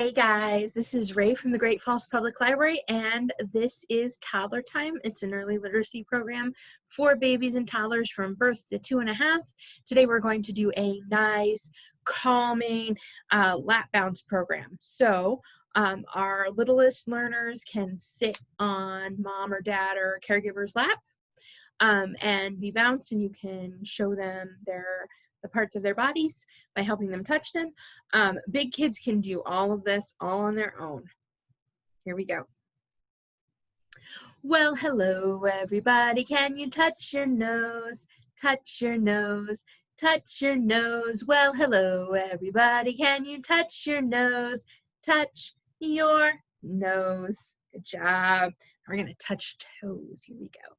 Hey guys, this is Ray from the Great Falls Public Library, and this is Toddler Time. It's an early literacy program for babies and toddlers from birth to 2.5. Today we're going to do a nice, calming lap bounce program. So our littlest learners can sit on mom or dad or caregiver's lap and be bounced, and you can show them the parts of their bodies by helping them touch them. Big kids can do all of this all on their own. Here we go. Well, hello everybody, can you touch your nose? Touch your nose, touch your nose. Well, hello everybody, can you touch your nose? Touch your nose. Good job. We're gonna touch toes. Here we go.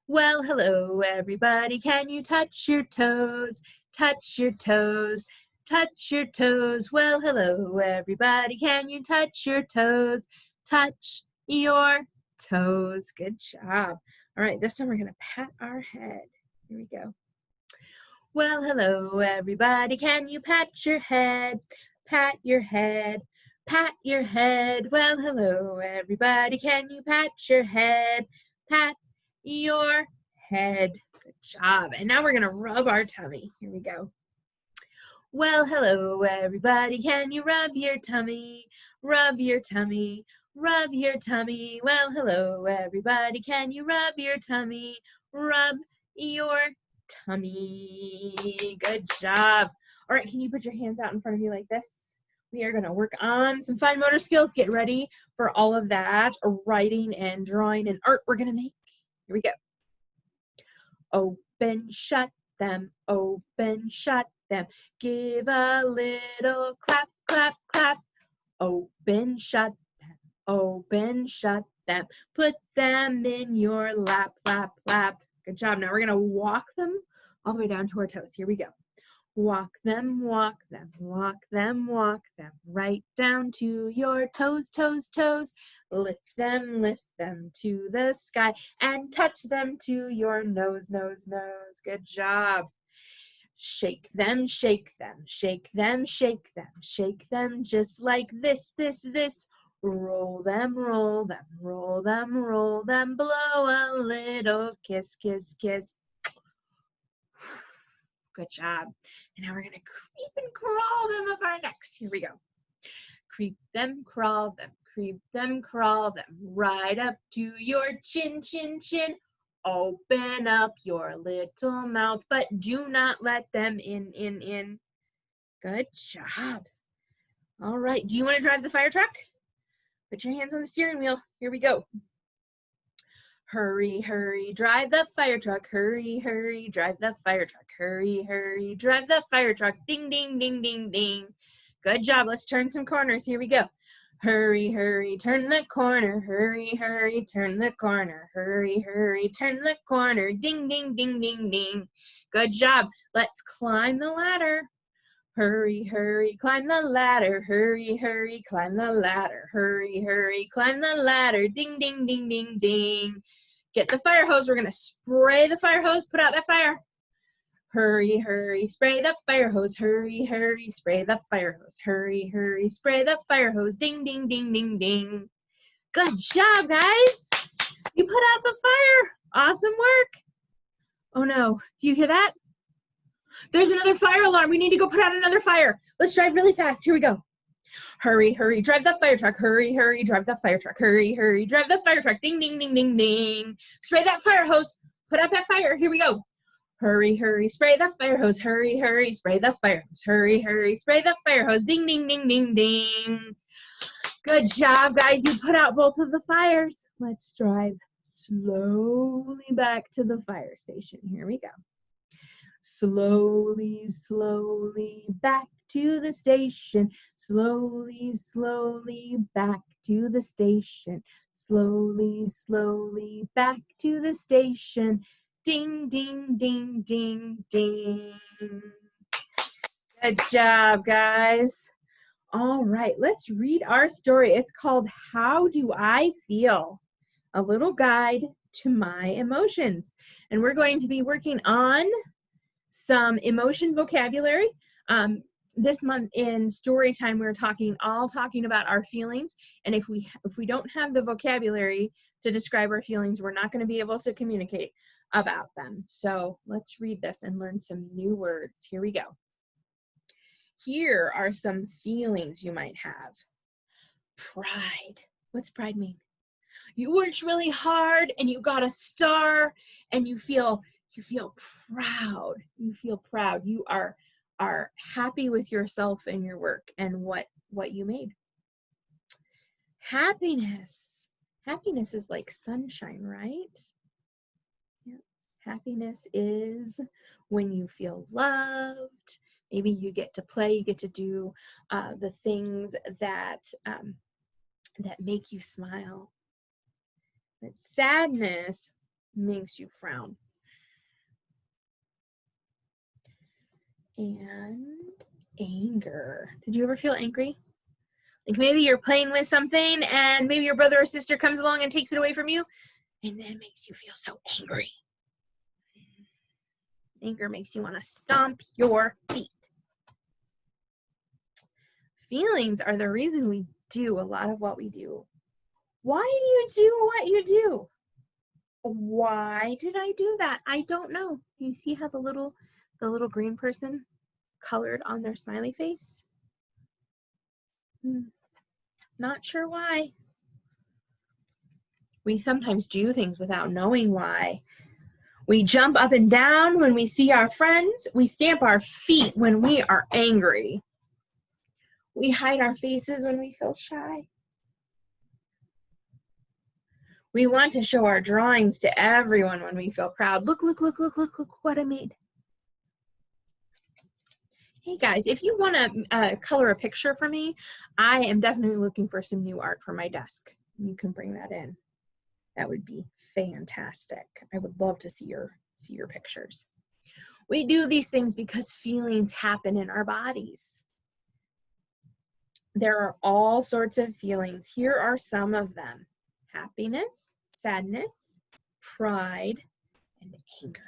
Well, hello everybody, can you touch your toes? Touch your toes, touch your toes. Well, hello everybody, can you touch your toes? Touch your toes. Good job. All right, this time we're gonna pat our head. Here we go. Well, hello everybody, can you pat your head? Pat your head, pat your head. Well, hello everybody, can you pat your head? Pat your head. Good job. And now we're going to rub our tummy. Here we go. Well, hello everybody, can you rub your tummy? Rub your tummy, rub your tummy. Well, hello everybody, can you rub your tummy? Rub your tummy. Good job. All right, can you put your hands out in front of you like this? We are going to work on some fine motor skills. Get ready for all of that writing and drawing and art we're going to make. Here we go. Open, shut them, open, shut them. Give a little clap, clap, clap. Open, shut them, open, shut them. Put them in your lap, lap, lap. Good job. Now we're going to walk them all the way down to our toes. Here we go. Walk them, walk them, walk them, walk them, right down to your toes, toes, toes. Lift them to the sky and touch them to your nose, nose, nose. Good job. Shake them, shake them, shake them, shake them, shake them just like this, this, this. Roll them, roll them, roll them, roll them. Blow a little kiss, kiss, kiss. Good job. And now we're going to creep and crawl them up our necks. Here we go. Creep them, crawl them, creep them, crawl them, right up to your chin, chin, chin. Open up your little mouth, but do not let them in. Good job. All right. Do you want to drive the fire truck? Put your hands on the steering wheel. Here we go. Hurry, hurry, drive the fire truck. Hurry, hurry, drive the fire truck. Hurry, hurry, drive the fire truck. Ding, ding, ding, ding, ding. Good job. Let's turn some corners. Here we go. Hurry, hurry, turn the corner. Hurry, hurry, turn the corner. Hurry, hurry, turn the corner. Ding, ding, ding, ding, ding. Good job. Let's climb the ladder. Hurry, hurry, climb the ladder. Hurry, hurry, climb the ladder. Hurry, hurry, climb the ladder. Ding, ding, ding, ding, ding. Get the fire hose. We're going to spray the fire hose. Put out that fire. Hurry, hurry, spray the fire hose. Hurry, hurry, spray the fire hose. Hurry, hurry, spray the fire hose. Ding, ding, ding, ding, ding. Good job, guys. You put out the fire. Awesome work. Oh, no. Do you hear that? There's another fire alarm. We need to go put out another fire. Let's drive really fast. Here we go. Hurry, hurry, drive the fire truck. Hurry, hurry, drive the fire truck. Hurry, hurry, drive the fire truck. Ding, ding, ding, ding, ding. Spray that fire hose. Put out that fire. Here we go. Hurry, hurry, spray the fire hose. Hurry, hurry, spray the fire hose. Hurry, hurry, spray the fire hose. Ding, ding, ding, ding, ding. Good job, guys. You put out both of the fires. Let's drive slowly back to the fire station. Here we go. Slowly, slowly back to the station. Slowly, slowly back to the station. Slowly, slowly back to the station. Ding, ding, ding, ding, ding. Good job, guys. All right, let's read our story. It's called How Do I Feel? A Little Guide to My Emotions. And we're going to be working on some emotion vocabulary. this month in story time, we're talking about our feelings. And if we don't have the vocabulary to describe our feelings, we're not going to be able to communicate about them. So let's read this and learn some new words. Here we go. Here are some feelings you might have. Pride. What's pride mean? You worked really hard and you got a star and you feel proud. You feel proud. You are happy with yourself and your work and what you made. Happiness. Happiness is like sunshine, right? Yeah. Happiness is when you feel loved. Maybe you get to play, you get to do the things that make you smile. But sadness makes you frown. And anger. Did you ever feel angry? Like maybe you're playing with something and maybe your brother or sister comes along and takes it away from you, and then it makes you feel so angry. Anger makes you want to stomp your feet. Feelings are the reason we do a lot of what we do. Why do you do what you do? Why did I do that? I don't know. You see how the little green person colored on their smiley face? Not sure why. We sometimes do things without knowing why. We jump up and down when we see our friends. We stamp our feet when we are angry. We hide our faces when we feel shy. We want to show our drawings to everyone when we feel proud. Look what I made. Hey guys, if you want to color a picture for me, I am definitely looking for some new art for my desk. You can bring that in. That would be fantastic. I would love to see your pictures. We do these things because feelings happen in our bodies. There are all sorts of feelings. Here are some of them. Happiness, sadness, pride, and anger.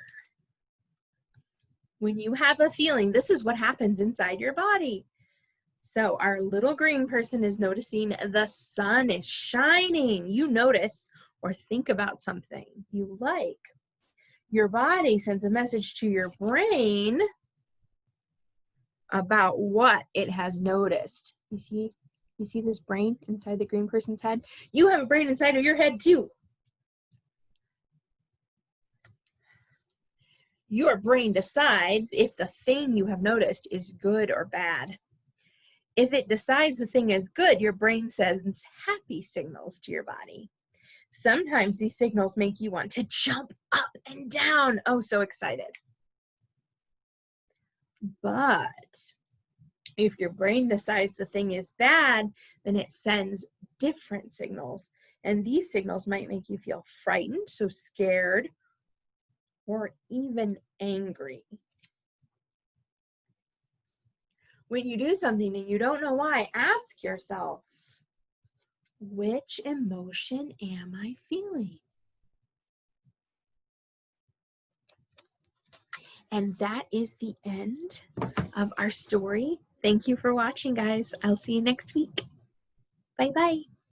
When you have a feeling, this is what happens inside your body. So our little green person is noticing the sun is shining. You notice or think about something you like. Your body sends a message to your brain about what it has noticed. You see this brain inside the green person's head? You have a brain inside of your head too. Your brain decides if the thing you have noticed is good or bad. If it decides the thing is good, your brain sends happy signals to your body. Sometimes these signals make you want to jump up and down. Oh, so excited. But if your brain decides the thing is bad, then it sends different signals. And these signals might make you feel frightened, so scared, or even angry. When you do something and you don't know why, ask yourself, which emotion am I feeling? And that is the end of our story. Thank you for watching, guys. I'll see you next week. Bye-bye.